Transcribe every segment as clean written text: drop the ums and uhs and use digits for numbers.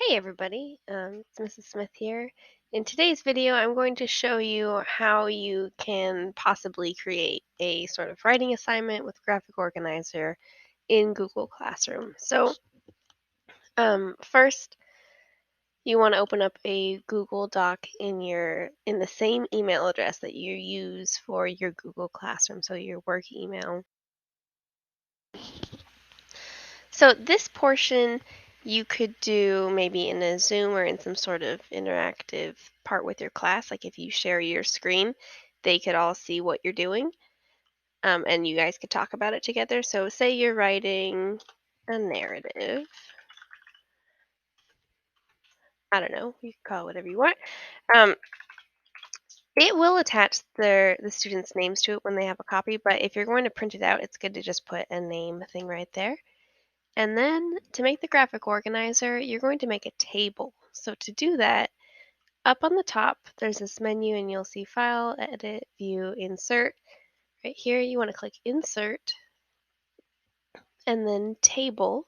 Hey everybody, it's Mrs. Smith here. In today's video, I'm going to show you how you can possibly create a sort of writing assignment with Graphic Organizer in Google Classroom. So first, you want to open up a Google Doc in the same email address that you use for your Google Classroom, so your work email. So this portion you could do maybe in a Zoom or in some sort of interactive part with your class. Like if you share your screen, they could all see what you're doing, and you guys could talk about it together. So say you're writing a narrative. I don't know, you can call it whatever you want. It will attach the students' names to it when they have a copy, but if you're going to print it out, it's good to just put a name thing right there. And then to make the graphic organizer, you're going to make a table. So to do that, up on the top, there's this menu and you'll see File, Edit, View, Insert. Right here, you want to click Insert and then Table.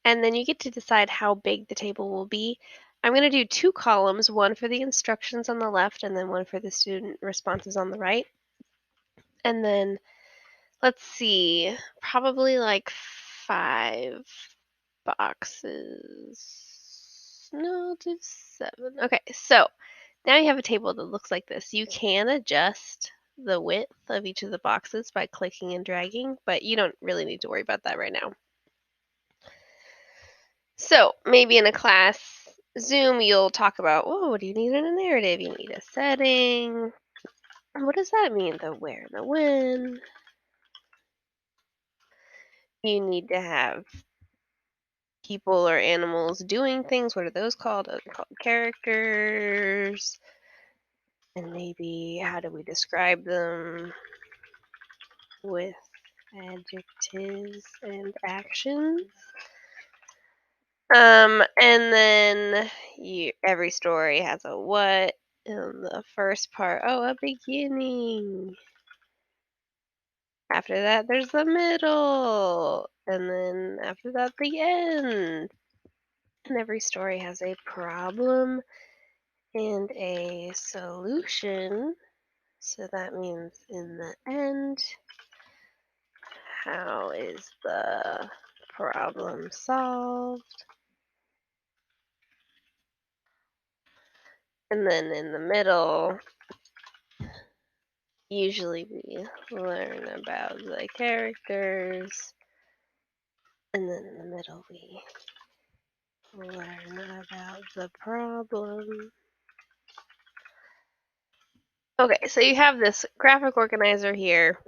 And then you get to decide how big the table will be. I'm going to do 2 columns, one for the instructions on the left and then one for the student responses on the right. And then, let's see, probably like 5 boxes. No, I'll do 7. Okay, so now you have a table that looks like this. You can adjust the width of each of the boxes by clicking and dragging, but you don't really need to worry about that right now. So maybe in a class Zoom, you'll talk about, oh, what do you need in a narrative? You need a setting. What does that mean? The where and the when. You need to have people or animals doing things. What are those called? Those are called characters. And maybe how do we describe them with adjectives and actions? And then every story has a what in the first part. Oh, a beginning. After that, there's the middle. And then after that, the end. And every story has a problem and a solution. So that means in the end, how is the problem solved? And then in the middle, usually we learn about the characters. And then in the middle, we learn about the problem. Okay, so you have this graphic organizer here.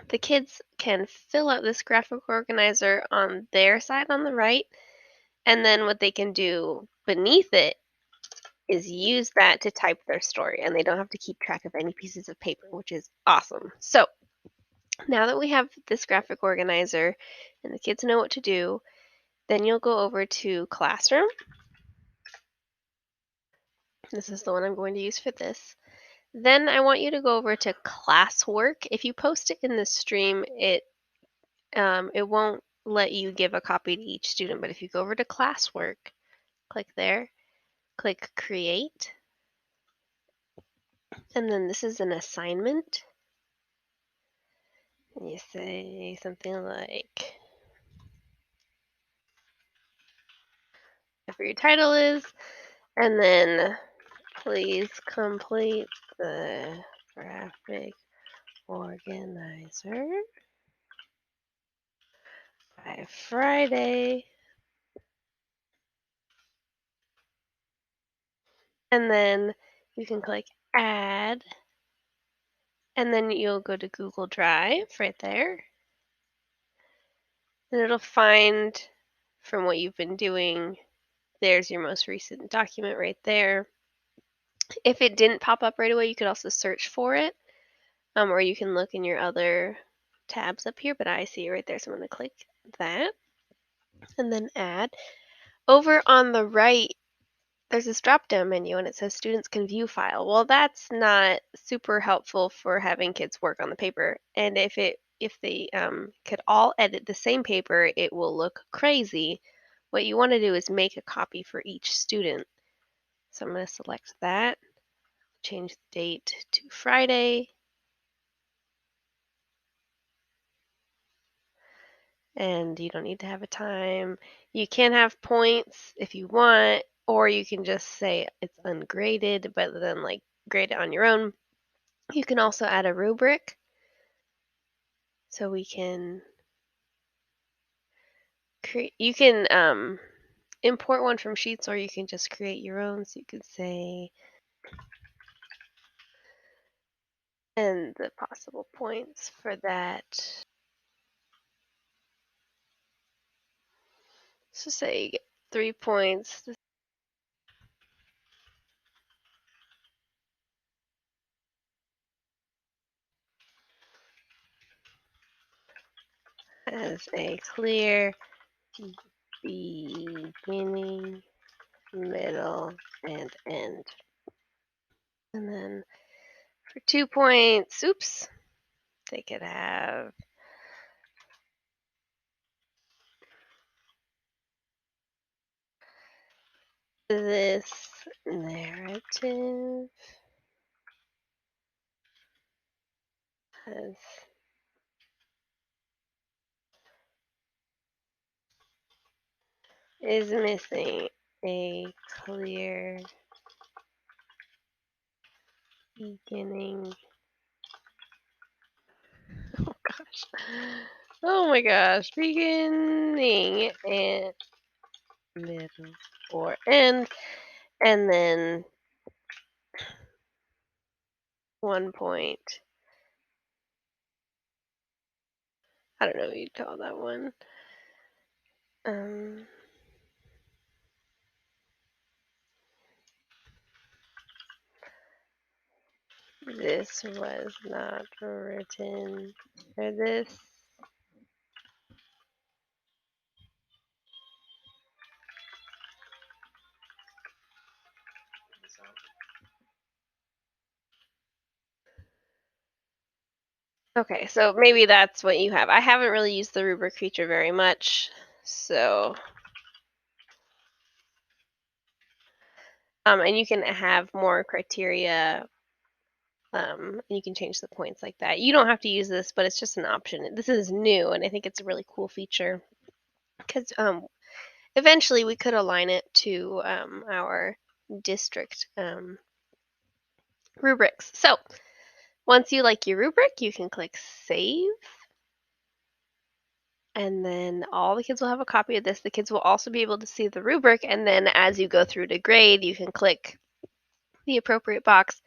The kids can fill out this graphic organizer on their side on the right, and then what they can do beneath it is use that to type their story, and they don't have to keep track of any pieces of paper, which is awesome. So now that we have this graphic organizer and the kids know what to do, then you'll go over to Classroom. This is the one I'm going to use for this. Then I want you to go over to Classwork. If you post it in the stream, it won't let you give a copy to each student, but if you go over to Classwork, click there, click Create, and then this is an assignment. And you say something like, whatever your title is, and then please complete the graphic organizer by Friday. And then you can click Add, and then you'll go to Google Drive right there. And it'll find from what you've been doing, there's your most recent document right there. If it didn't pop up right away, you could also search for it, or you can look in your other tabs up here, but I see it right there, so I'm going to click that and then Add. Over on the right, there's this drop-down menu and it says students can view file. Well, that's not super helpful for having kids work on the paper, and if they could all edit the same paper, it will look crazy. what you want to do is make a copy for each student. So I'm going to select that, change the date to Friday, and you don't need to have a time. You can have points if you want, or you can just say it's ungraded, but then like grade it on your own. You can also add a rubric, so we can create. You can import one from Sheets, or you can just create your own. So you could say, and the possible points for that. So say you get 3 points. As a clear beginning, middle, and end. And then for 2 points, oops, they could have this narrative has is missing a clear beginning. Oh gosh. Oh my gosh. Beginning and middle or end. And then 1 point. I don't know what you'd call that one. This was not written for this. Okay, so maybe that's what you have. I haven't really used the rubric feature very much, so and you can have more criteria. And you can change the points like that. You don't have to use this, but it's just an option. This is new, and I think it's a really cool feature because eventually we could align it to our district rubrics. So once you like your rubric, you can click Save. And then all the kids will have a copy of this. The kids will also be able to see the rubric. And then as you go through to grade, you can click the appropriate box.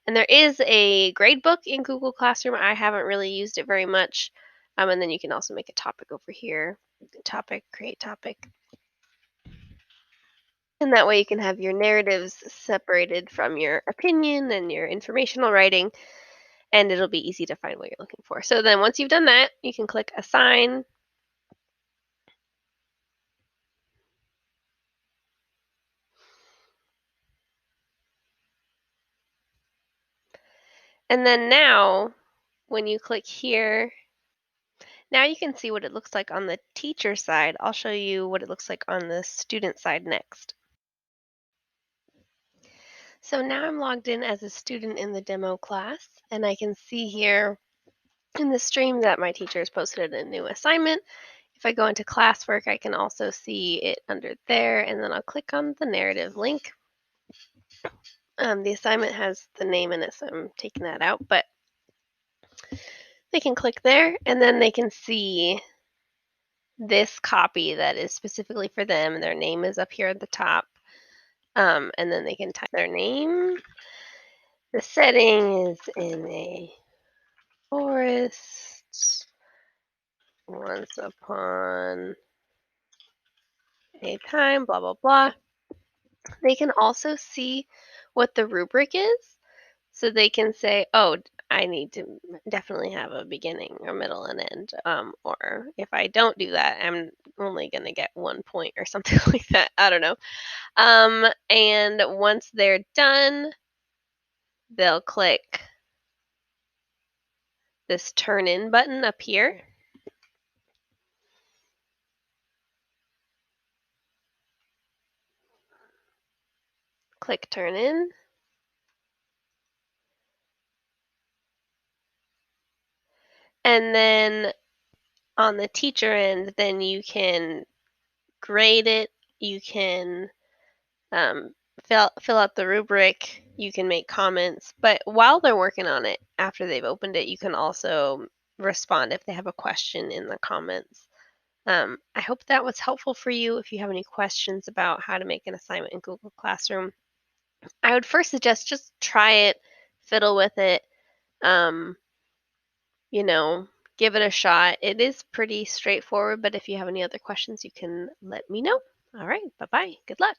And there is a grade book in Google Classroom. I haven't really used it very much. And then you can also make a topic over here. Topic, create topic. And that way you can have your narratives separated from your opinion and your informational writing. And it'll be easy to find what you're looking for. So then once you've done that, you can click Assign. And then now, when you click here, now you can see what it looks like on the teacher side. I'll show you what it looks like on the student side next. So now I'm logged in as a student in the demo class, and I can see here in the stream that my teacher has posted a new assignment. If I go into classwork, I can also see it under there, and then I'll click on the narrative link. The assignment has the name in it, so I'm taking that out, but they can click there, and then they can see this copy that is specifically for them. Their name is up here at the top, and then they can type their name. The setting is in a forest once upon a time, blah, blah, blah. They can also see what the rubric is. So they can say, oh, I need to definitely have a beginning, a middle, and end. Or if I don't do that, I'm only going to get 1 point or something like that. I don't know. And once they're done, they'll click this turn in button up here. click Turn In. And then on the teacher end, then you can grade it, you can fill out the rubric, you can make comments, but while they're working on it, after they've opened it, you can also respond if they have a question in the comments. I hope that was helpful for you. If you have any questions about how to make an assignment in Google Classroom, I would first suggest just try it, fiddle with it, you know, give it a shot. It is pretty straightforward, but if you have any other questions, you can let me know. All right, bye-bye. Good luck.